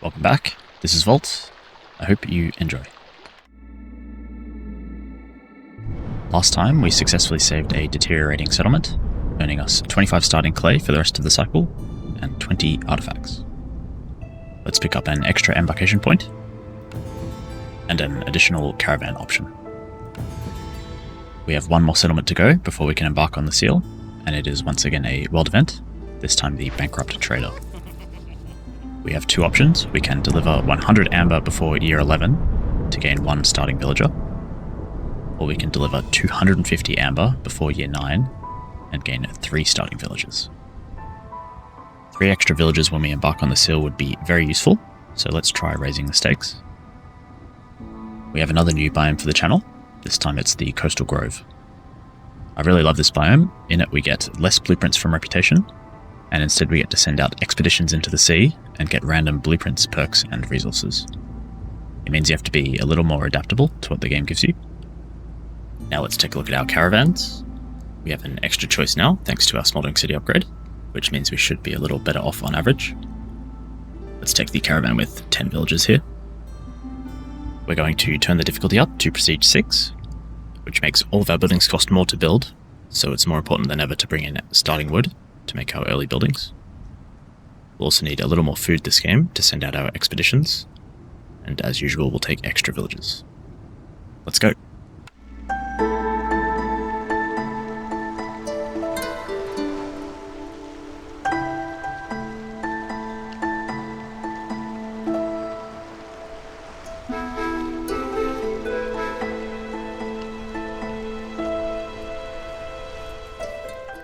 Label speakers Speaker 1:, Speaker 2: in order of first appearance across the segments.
Speaker 1: Welcome back, this is Volt. I hope you enjoy. Last time we successfully saved a deteriorating settlement, earning us 25 starting clay for the rest of the cycle, and 20 artifacts. Let's pick up an extra embarkation point, and an additional caravan option. We have one more settlement to go before we can embark on the seal, and it is once again a world event, this time the Bankrupt Trader. We have two options. We can deliver 100 amber before year 11 to gain one starting villager, or we can deliver 250 amber before year 9 and gain 3 starting villagers. 3 extra villagers when we embark on the seal would be very useful, so let's try raising the stakes. We have another new biome for the channel. This time it's the Coastal Grove. I really love this biome. In it we get less blueprints from reputation, and instead we get to send out expeditions into the sea and get random blueprints, perks, and resources. It means you have to be a little more adaptable to what the game gives you. Now let's take a look at our caravans. We have an extra choice now, thanks to our Smoldering City upgrade, which means we should be a little better off on average. Let's take the caravan with 10 villagers here. We're going to turn the difficulty up to Prestige 6, which makes all of our buildings cost more to build, so it's more important than ever to bring in starting wood to make our early buildings. We'll also need a little more food this game to send out our expeditions, and as usual we'll take extra villagers. Let's go.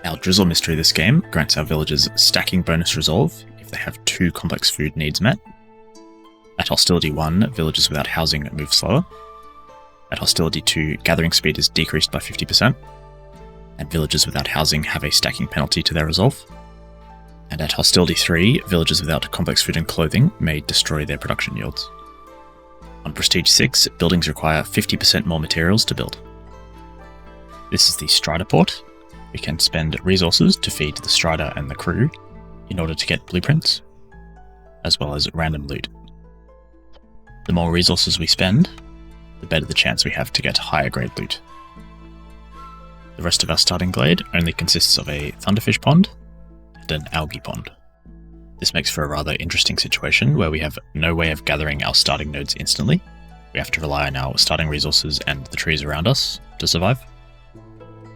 Speaker 1: Our drizzle mystery this game grants our villagers stacking bonus resolve if they have 2 complex food needs met. At hostility 1, villagers without housing move slower. At hostility 2, gathering speed is decreased by 50%, and villagers without housing have a stacking penalty to their resolve. And at hostility 3, villagers without complex food and clothing may destroy their production yields. On Prestige 6, buildings require 50% more materials to build. This is the Strider port. We can spend resources to feed the Strider and the crew in order to get blueprints, as well as random loot. The more resources we spend, the better the chance we have to get higher grade loot. The rest of our starting glade only consists of a thunderfish pond and an algae pond. This makes for a rather interesting situation where we have no way of gathering our starting nodes instantly. We have to rely on our starting resources and the trees around us to survive.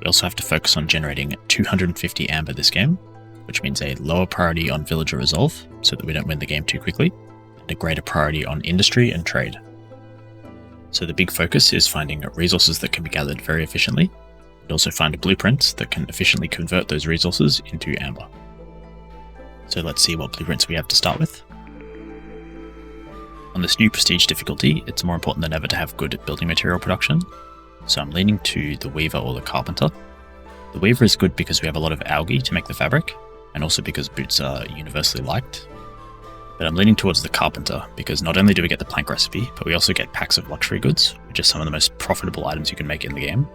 Speaker 1: We also have to focus on generating 250 amber this game, which means a lower priority on villager resolve so that we don't win the game too quickly, and a greater priority on industry and trade. So the big focus is finding resources that can be gathered very efficiently, and also find blueprints that can efficiently convert those resources into amber. So let's see what blueprints we have to start with. On this new prestige difficulty, it's more important than ever to have good building material production, so I'm leaning to the weaver or the carpenter. The weaver is good because we have a lot of algae to make the fabric, and also because boots are universally liked. But I'm leaning towards the carpenter because not only do we get the plank recipe, but we also get packs of luxury goods, which are some of the most profitable items you can make in the game.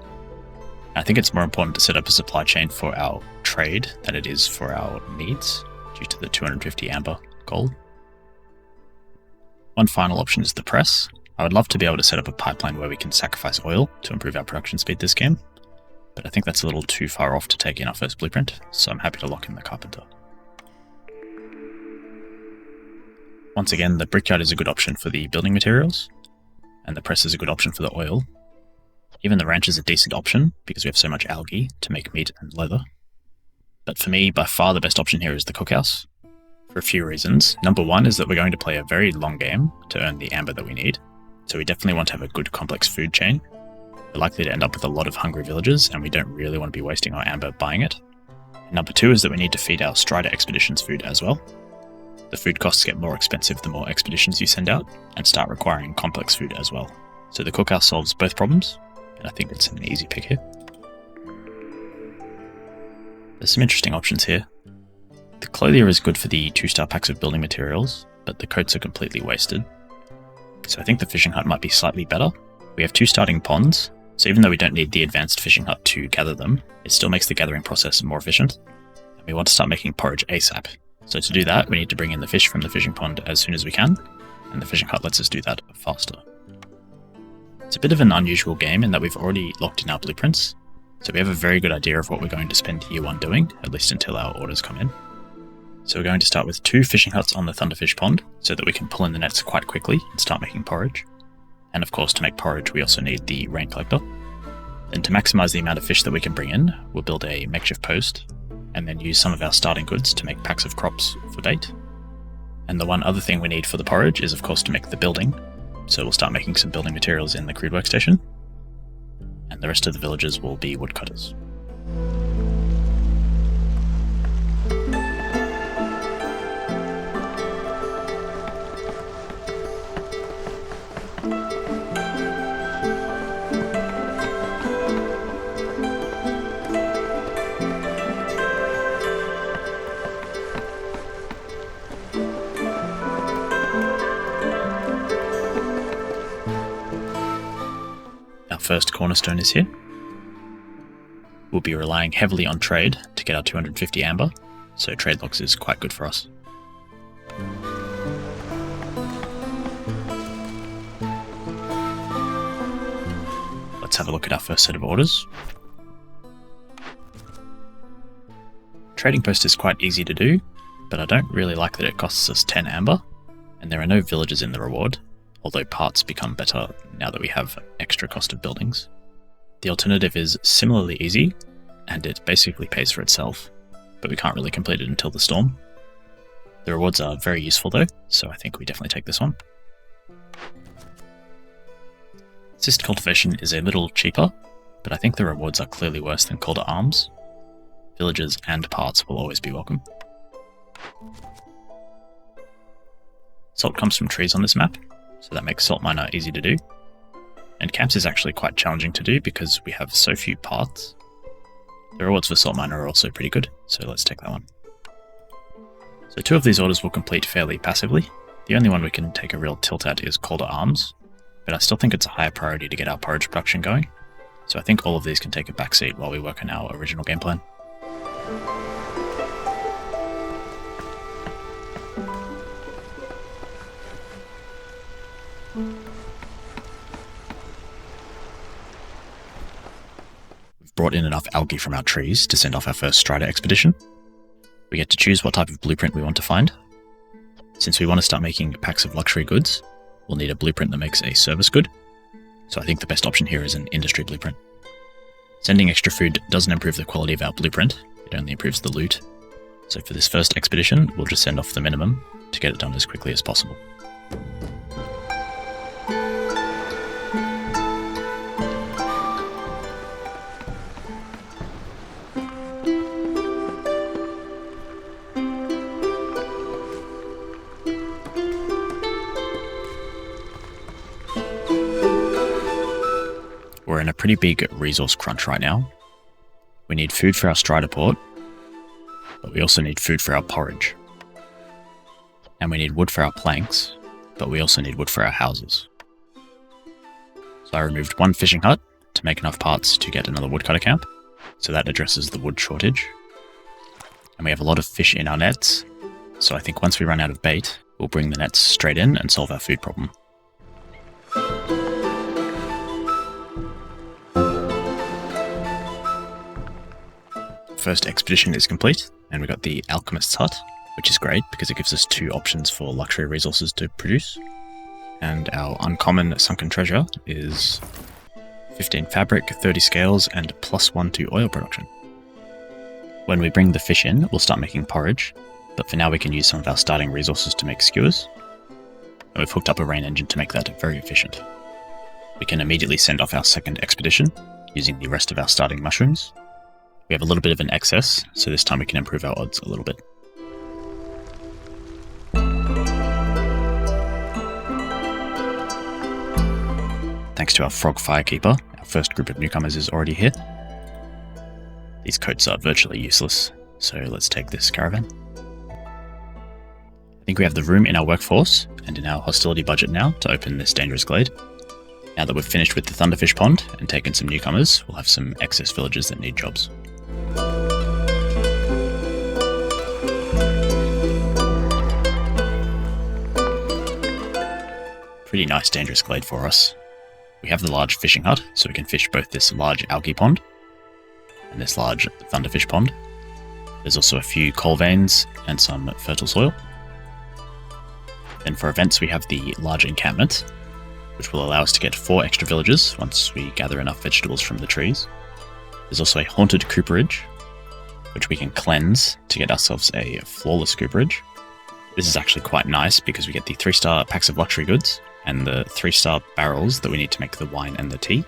Speaker 1: I think it's more important to set up a supply chain for our trade than it is for our needs, due to the 250 amber gold. One final option is the press. I would love to be able to set up a pipeline where we can sacrifice oil to improve our production speed this game, but I think that's a little too far off to take in our first blueprint, so I'm happy to lock in the carpenter. Once again, the brickyard is a good option for the building materials, and the press is a good option for the oil. Even the ranch is a decent option because we have so much algae to make meat and leather. But for me, by far the best option here is the cookhouse, for a few reasons. Number one is that we're going to play a very long game to earn the amber that we need. So we definitely want to have a good complex food chain. We're likely to end up with a lot of hungry villagers, and we don't really want to be wasting our amber buying it. Number two is that we need to feed our Strider expeditions food as well. The food costs get more expensive the more expeditions you send out, and start requiring complex food as well. So the cookhouse solves both problems, and I think it's an easy pick here. There's some interesting options here. The clothier is good for the 2-star packs of building materials, but the coats are completely wasted. So I think the fishing hut might be slightly better. We have 2 starting ponds, so even though we don't need the advanced fishing hut to gather them, it still makes the gathering process more efficient. And we want to start making porridge ASAP. So to do that, we need to bring in the fish from the fishing pond as soon as we can, and the fishing hut lets us do that faster. It's a bit of an unusual game in that we've already locked in our blueprints, so we have a very good idea of what we're going to spend year 1 doing, at least until our orders come in. So we're going to start with 2 fishing huts on the Thunderfish Pond, so that we can pull in the nets quite quickly and start making porridge. And of course, to make porridge we also need the rain collector. Then to maximise the amount of fish that we can bring in, we'll build a makeshift post, and then use some of our starting goods to make packs of crops for bait. And the one other thing we need for the porridge is of course to make the building, so we'll start making some building materials in the crude workstation, and the rest of the villagers will be woodcutters. Our first cornerstone is here. We'll be relying heavily on trade to get our 250 amber, so trade logs is quite good for us. Let's have a look at our first set of orders. Trading post is quite easy to do, but I don't really like that it costs us 10 amber, and there are no villagers in the reward, although parts become better now that we have extra cost of buildings. The alternative is similarly easy, and it basically pays for itself, but we can't really complete it until the storm. The rewards are very useful though, so I think we definitely take this one. Assist cultivation is a little cheaper, but I think the rewards are clearly worse than Call to Arms. Villagers and parts will always be welcome. Salt comes from trees on this map, so that makes salt miner easy to do. And camps is actually quite challenging to do because we have so few paths. The rewards for salt miner are also pretty good, so let's take that one. So 2 of these orders will complete fairly passively. The only one we can take a real tilt at is Call to Arms, but I still think it's a higher priority to get our porridge production going, so I think all of these can take a backseat while we work on our original game plan. Brought in enough algae from our trees to send off our first Strider expedition. We get to choose what type of blueprint we want to find. Since we want to start making packs of luxury goods, we'll need a blueprint that makes a service good, so I think the best option here is an industry blueprint. Sending extra food doesn't improve the quality of our blueprint, it only improves the loot, so for this first expedition we'll just send off the minimum to get it done as quickly as possible. We're in a pretty big resource crunch right now. We need food for our Strider port, but we also need food for our porridge. And we need wood for our planks, but we also need wood for our houses. So I removed 1 fishing hut to make enough parts to get another woodcutter camp, so that addresses the wood shortage. And we have a lot of fish in our nets, so I think once we run out of bait, we'll bring the nets straight in and solve our food problem. First expedition is complete, and we got the Alchemist's Hut, which is great because it gives us 2 options for luxury resources to produce. And our uncommon sunken treasure is 15 fabric, 30 scales, and +1 to oil production. When we bring the fish in, we'll start making porridge, but for now we can use some of our starting resources to make skewers. And we've hooked up a rain engine to make that very efficient. We can immediately send off our second expedition, using the rest of our starting mushrooms. We have a little bit of an excess, so this time we can improve our odds a little bit. Thanks to our frog firekeeper, our first group of newcomers is already here. These coats are virtually useless, so let's take this caravan. I think we have the room in our workforce and in our hostility budget now to open this dangerous glade. Now that we've finished with the Thunderfish Pond and taken some newcomers, we'll have some excess villagers that need jobs. pretty nice dangerous glade for us. We have the large fishing hut, so we can fish both this large algae pond and this large thunderfish pond. There's also a few coal veins and some fertile soil. Then for events we have the large encampment, which will allow us to get 4 extra villages once we gather enough vegetables from the trees. There's also a haunted cooperage, which we can cleanse to get ourselves a flawless cooperage. This is actually quite nice because we get the 3-star packs of luxury goods and the 3-star barrels that we need to make the wine and the tea.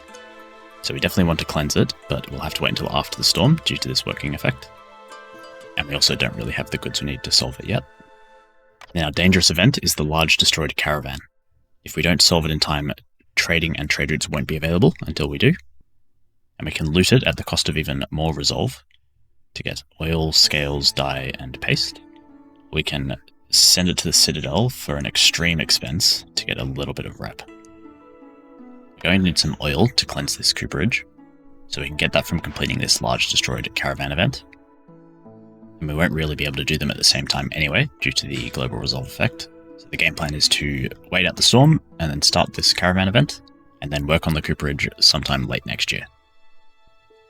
Speaker 1: So we definitely want to cleanse it, but we'll have to wait until after the storm due to this working effect. And we also don't really have the goods we need to solve it yet. Then our dangerous event is the large destroyed caravan. If we don't solve it in time, trading and trade routes won't be available until we do. And we can loot it at the cost of even more resolve to get oil, scales, dye, and paste. We can send it to the Citadel for an extreme expense to get a little bit of rep. We're going to need some oil to cleanse this cooperage, so we can get that from completing this large destroyed caravan event. And we won't really be able to do them at the same time anyway, due to the global resolve effect. So the game plan is to wait out the storm and then start this caravan event, and then work on the cooperage sometime late next year.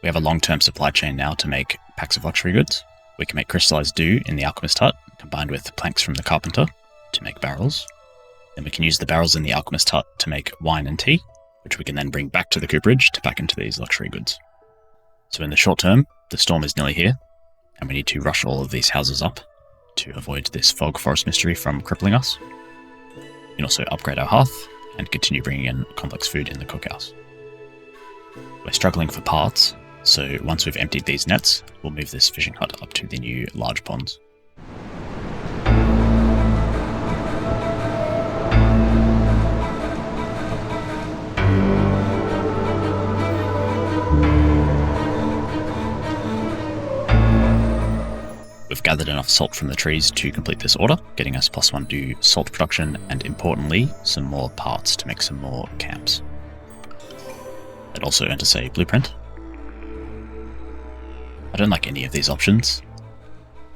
Speaker 1: We have a long-term supply chain now to make packs of luxury goods. We can make crystallized dew in the alchemist hut, combined with planks from the carpenter to make barrels. Then we can use the barrels in the alchemist hut to make wine and tea, which we can then bring back to the cooperage to pack into these luxury goods. So in the short term, the storm is nearly here, and we need to rush all of these houses up to avoid this fog forest mystery from crippling us. We can also upgrade our hearth and continue bringing in complex food in the cookhouse. We're struggling for parts, so once we've emptied these nets, we'll move this fishing hut up to the new large ponds. We've gathered enough salt from the trees to complete this order, getting us +1 to salt production and, importantly, some more parts to make some more camps. That also earned us a blueprint. I don't like any of these options,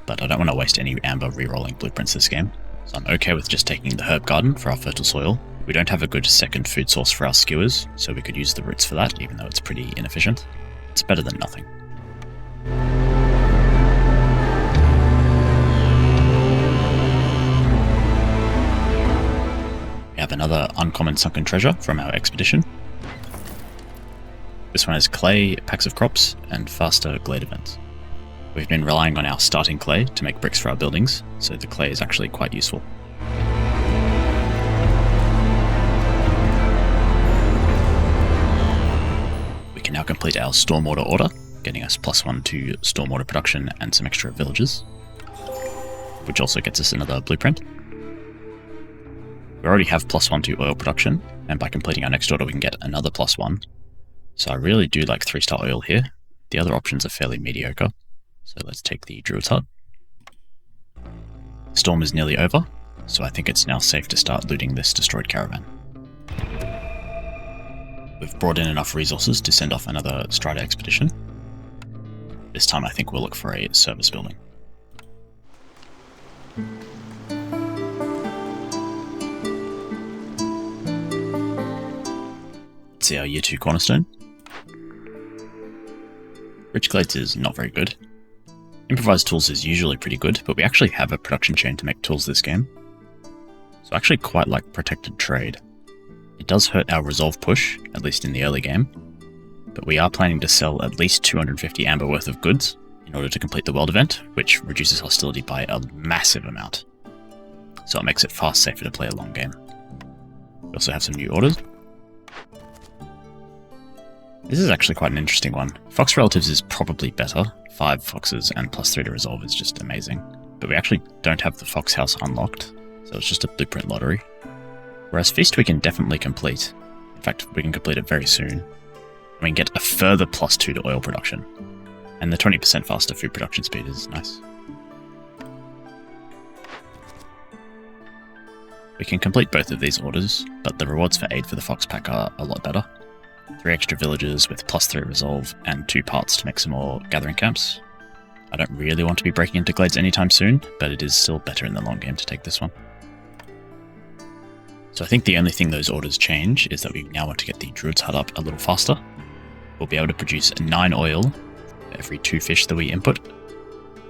Speaker 1: but I don't want to waste any amber re-rolling blueprints this game, so I'm okay with just taking the herb garden for our fertile soil. We don't have a good second food source for our skewers, so we could use the roots for that, even though it's pretty inefficient. It's better than nothing. We have another uncommon sunken treasure from our expedition. This one is clay, packs of crops, and faster glade events. We've been relying on our starting clay to make bricks for our buildings, so the clay is actually quite useful. We can now complete our stormwater order, getting us +1 to stormwater production and some extra villages, which also gets us another blueprint. We already have +1 to oil production, and by completing our next order we can get another +1. So I really do like 3-star oil here. The other options are fairly mediocre. So let's take the Druid's Hut. The storm is nearly over, so I think it's now safe to start looting this destroyed caravan. We've brought in enough resources to send off another Strider expedition. This time I think we'll look for a service building. Let's see our Year 2 cornerstone. Rich Glades is not very good. Improvised tools is usually pretty good, but we actually have a production chain to make tools this game. So I actually quite like Protected Trade. It does hurt our resolve push, at least in the early game, but we are planning to sell at least 250 amber worth of goods in order to complete the world event, which reduces hostility by a massive amount. So it makes it far safer to play a long game. We also have some new orders. This is actually quite an interesting one. Fox Relatives is probably better. 5 foxes and +3 to resolve is just amazing. But we actually don't have the Fox House unlocked, so it's just a blueprint lottery. Whereas Feast we can definitely complete. In fact, we can complete it very soon. And we can get a further +2 to oil production. And the 20% faster food production speed is nice. We can complete both of these orders, but the rewards for aid for the Fox Pack are a lot better. 3 extra villages with +3 resolve and 2 parts to make some more gathering camps. I don't really want to be breaking into glades anytime soon, but it is still better in the long game to take this one. So I think the only thing those orders change is that we now want to get the Druid's Hut up a little faster. We'll be able to produce 9 oil for every 2 fish that we input,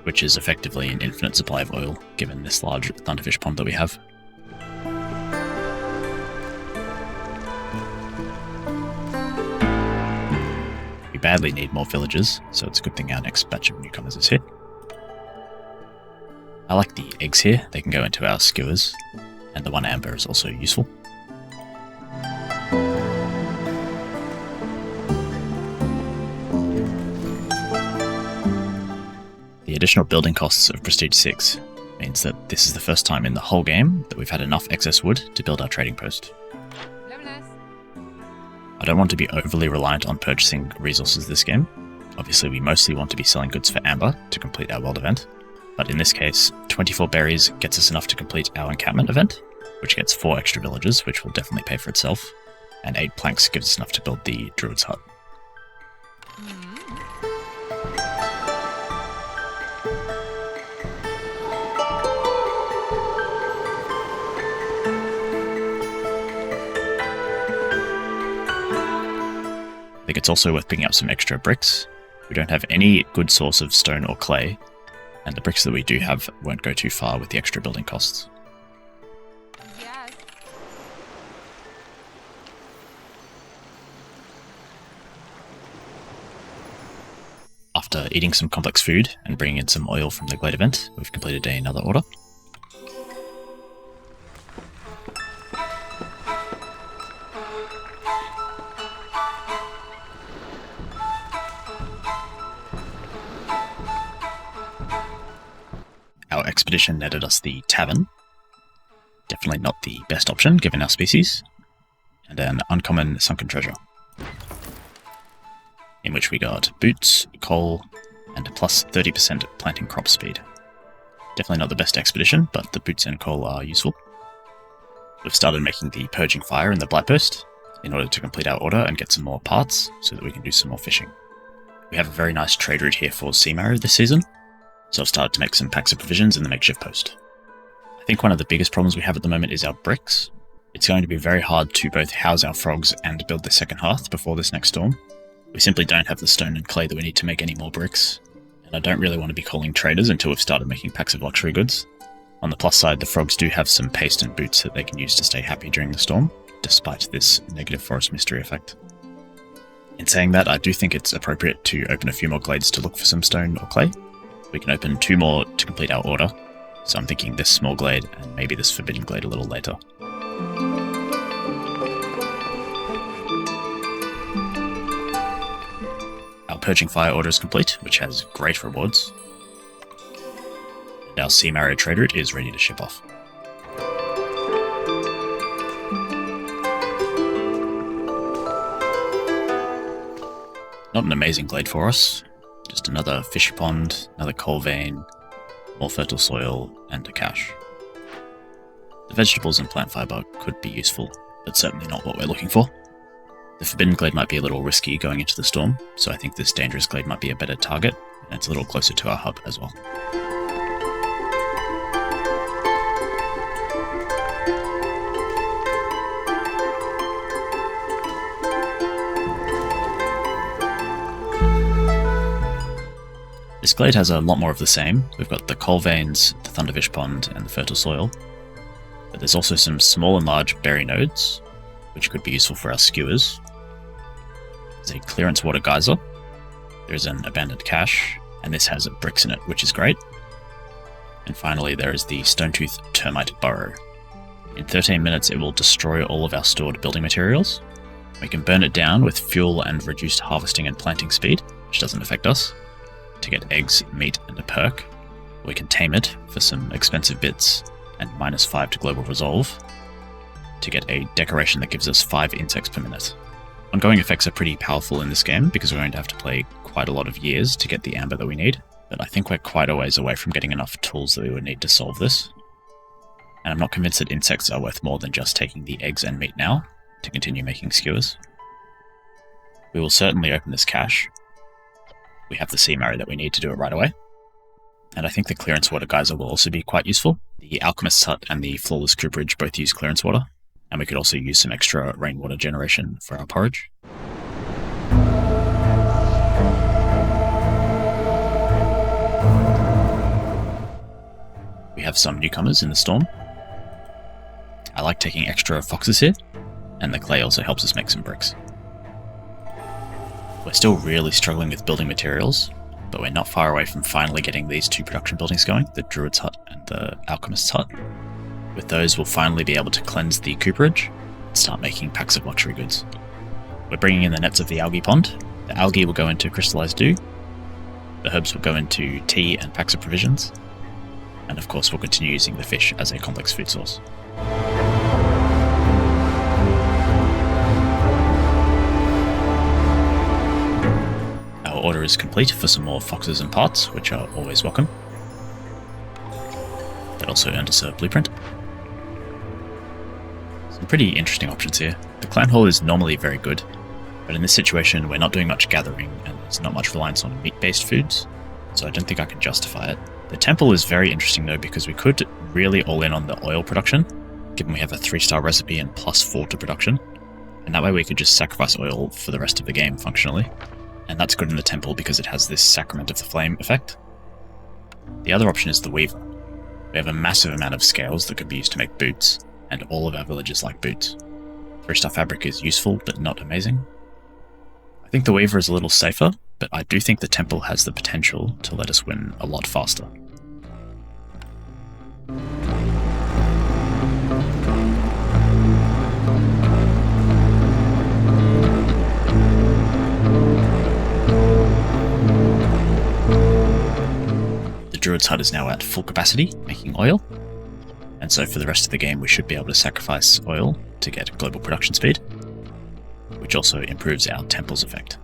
Speaker 1: which is effectively an infinite supply of oil given this large thunderfish pond that we have. We badly need more villagers, so it's a good thing our next batch of newcomers is here. I like the eggs here, they can go into our skewers, and the 1 amber is also useful. The additional building costs of Prestige 6 means that this is the first time in the whole game that we've had enough excess wood to build our trading post. I don't want to be overly reliant on purchasing resources this game. Obviously we mostly want to be selling goods for amber to complete our world event, but in this case 24 berries gets us enough to complete our encampment event, which gets 4 extra villages, which will definitely pay for itself, and 8 planks gives us enough to build the Druid's Hut. I think it's also worth picking up some extra bricks. We don't have any good source of stone or clay, and the bricks that we do have won't go too far with the extra building costs.
Speaker 2: Yes.
Speaker 1: After eating some complex food and bringing in some oil from the Glade event, we've completed another order. Our expedition netted us the tavern. Definitely not the best option given our species. And an uncommon sunken treasure, in which we got boots, coal, and plus 30% planting crop speed. Definitely not the best expedition, but the boots and coal are useful. We've started making the purging fire in the Blightpost in order to complete our order and get some more parts so that we can do some more fishing. We have a very nice trade route here for sea marrow this season, so I've started to make some packs of provisions in the makeshift post. I think one of the biggest problems we have at the moment is our bricks. It's going to be very hard to both house our frogs and build the second hearth before this next storm. We simply don't have the stone and clay that we need to make any more bricks, and I don't really want to be calling traders until we've started making packs of luxury goods. On the plus side, the frogs do have some paste and boots that they can use to stay happy during the storm, despite this negative forest mystery effect. In saying that, I do think it's appropriate to open a few more glades to look for some stone or clay. We can open 2 more to complete our order, so I'm thinking this small glade and maybe this forbidden glade a little later. Our purging fire order is complete, which has great rewards. And our sea marrow trade route is ready to ship off. Not an amazing glade for us. Just another fish pond, another coal vein, more fertile soil, and a cache. The vegetables and plant fibre could be useful, but certainly not what we're looking for. The forbidden glade might be a little risky going into the storm, so I think this dangerous glade might be a better target, and it's a little closer to our hub as well. This glade has a lot more of the same. We've got the coal veins, the thunderfish pond, and the fertile soil. But there's also some small and large berry nodes, which could be useful for our skewers. There's a clearance water geyser. There's an abandoned cache, and this has bricks in it, which is great. And finally, there is the Stonetooth termite burrow. In 13 minutes, it will destroy all of our stored building materials. We can burn it down with fuel and reduced harvesting and planting speed, which doesn't affect us, to get eggs, meat, and a perk. We can tame it for some expensive bits and -5 to global resolve to get a decoration that gives us 5 insects per minute. Ongoing effects are pretty powerful in this game because we're going to have to play quite a lot of years to get the amber that we need, but I think we're quite a ways away from getting enough tools that we would need to solve this. And I'm not convinced that insects are worth more than just taking the eggs and meat now to continue making skewers. We will certainly open this cache. We have the sea marrow that we need to do it right away. And I think the clearance water geyser will also be quite useful. The alchemist's hut and the flawless cooperage both use clearance water, And we could also use some extra rainwater generation for our porridge. We have some newcomers in the storm. I like taking extra foxes here, and the clay also helps us make some bricks. We're still really struggling with building materials, but we're not far away from finally getting these 2 production buildings going, the Druid's Hut and the Alchemist's Hut. With those, we'll finally be able to cleanse the cooperage and start making packs of luxury goods. We're bringing in the nets of the algae pond. The algae will go into crystallized dew, the herbs will go into tea and packs of provisions, and of course we'll continue using the fish as a complex food source. Our order is complete for some more foxes and parts, which are always welcome. That also earned us a blueprint. Some pretty interesting options here. The clan hall is normally very good, but in this situation we're not doing much gathering and there's not much reliance on meat-based foods, so I don't think I can justify it. The temple is very interesting though, because we could really all in on the oil production, given we have a 3-star recipe and +4 to production, and that way we could just sacrifice oil for the rest of the game functionally. And that's good in the temple because it has this Sacrament of the Flame effect. The other option is the Weaver. We have a massive amount of scales that could be used to make boots, and all of our villagers like boots. 3-star fabric is useful, but not amazing. I think the Weaver is a little safer, but I do think the temple has the potential to let us win a lot faster. Druid's Hut is now at full capacity, making oil, and so for the rest of the game we should be able to sacrifice oil to get global production speed, which also improves our temple's effect.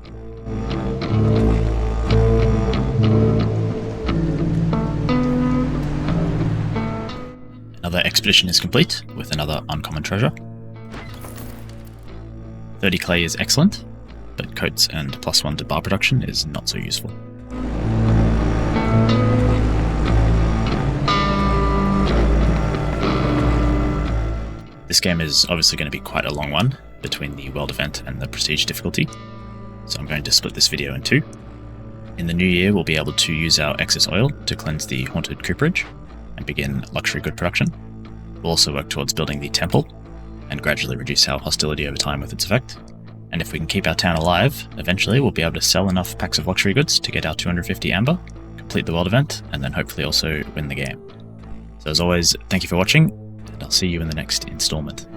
Speaker 1: Another expedition is complete, with another uncommon treasure. 30 clay is excellent, but coats and +1 to bar production is not so useful. This game is obviously going to be quite a long one, between the world event and the prestige difficulty, so I'm going to split this video in 2. In the new year we'll be able to use our excess oil to cleanse the haunted cooperage and begin luxury good production. We'll also work towards building the temple, and gradually reduce our hostility over time with its effect. And if we can keep our town alive, eventually we'll be able to sell enough packs of luxury goods to get our 250 amber, complete the world event, and then hopefully also win the game. So as always, thank you for watching, and I'll see you in the next installment.